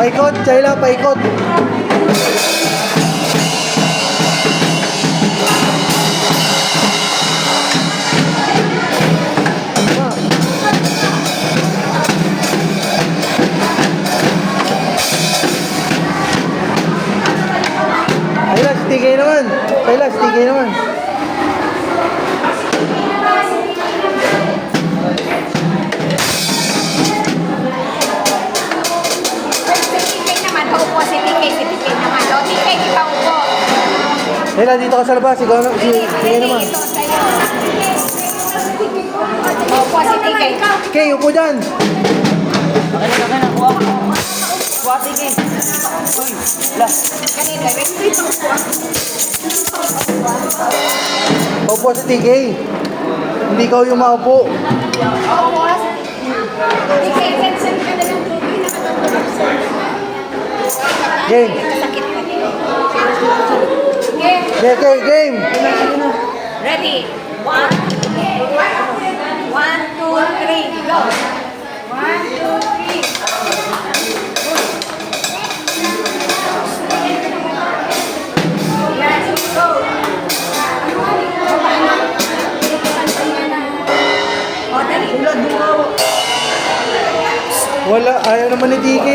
Paikot, Chayla, paikot. Chayla, stigay naman. Chayla, stigay naman. Chayla, dito ka sa labas. Ikaw na, sige naman. Opo, si TK. Okay, upo dyan. Akin na, kuha ka. Kuha, sige. Uy, las. Kanina, respeto po. Upo si TK. Hindi ikaw yung maupo. Opo, si TK. Send ka na ng tubig. Game. Sakit pa din. Game. Okay, game. Ready? 1, 2, 3, go. 1, 2, 3. Yes, go. O, dali. Wala, ayaw naman ni TK.